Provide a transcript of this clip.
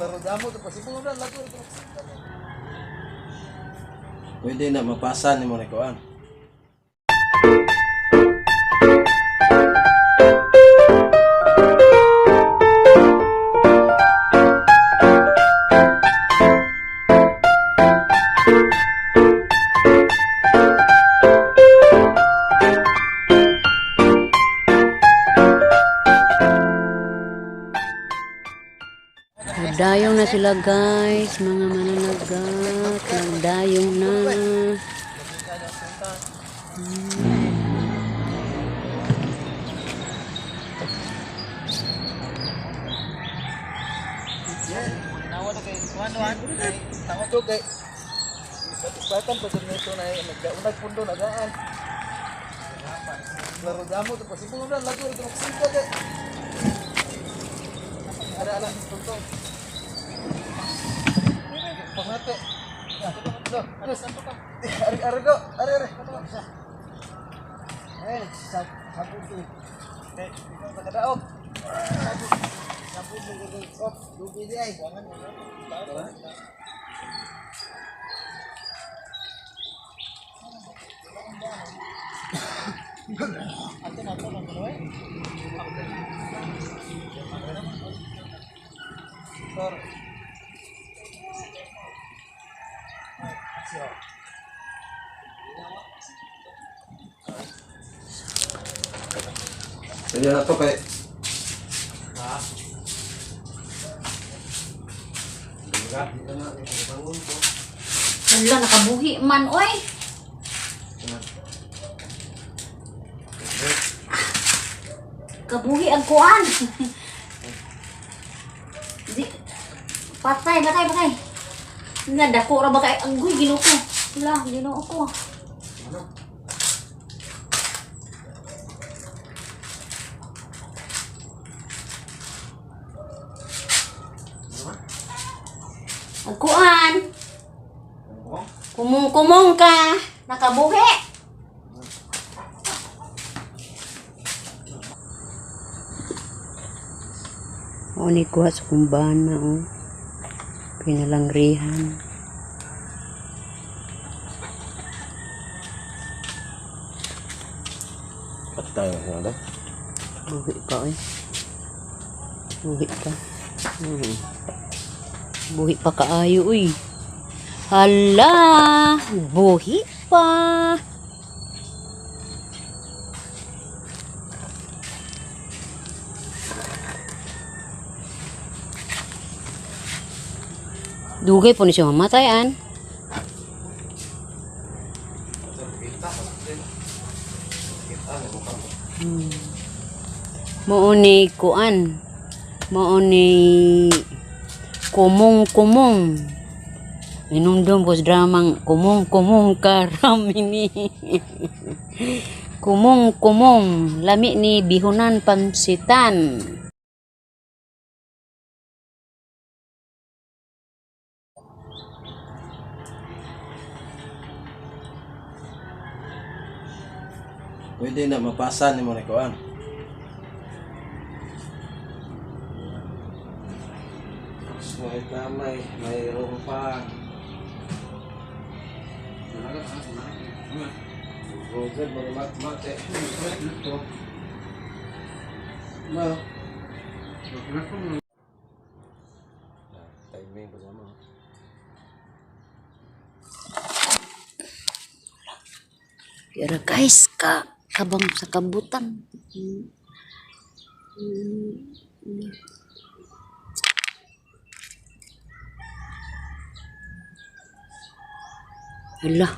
Laro damo to kasi mo na lago ito. Pwede na mapasan ni mo ni kuan. Nagdayong na sila guys, mga mananagat. Nagdayong na. Nawa to kay kuan-kuan. Tao to kay Batan pa sa nito na unag pundo na gaan. Laro damo to kasi mo na lago ito magsinta de. Ada tuntung. Pangate. Terus ari do, ari. Sabu tu. Tak ada op. Sabu tu op, dubi dia ai. Jadi na to kay Hala, nakabuhi man, oy. Kabuhi ang kuan. Di, patay. Nga, dako ra ba kay anggoy, ginoo ko. Hala, ginoo ko. Ang kuan. Kumong ka. Nakabuhi. O ni kuha sa kumbana o. Pinalangrihan. patay na da. Buhi pa eh. Buhi pa. Buhi pa kaayo uy. Hala, buhi pa. Dugay po ni siya mamatayan. Mauni kuan. Mauni kumong. Inundom po sa dramang kumong karami ni. Kumong. Lami ni bihunan pansitan. Pwede na mapasan ni mo ni kuan. May kamay, mayroon pa. Roger, mate. No. Timing bersama. Kira guys, kabang sa kabutan. Hala.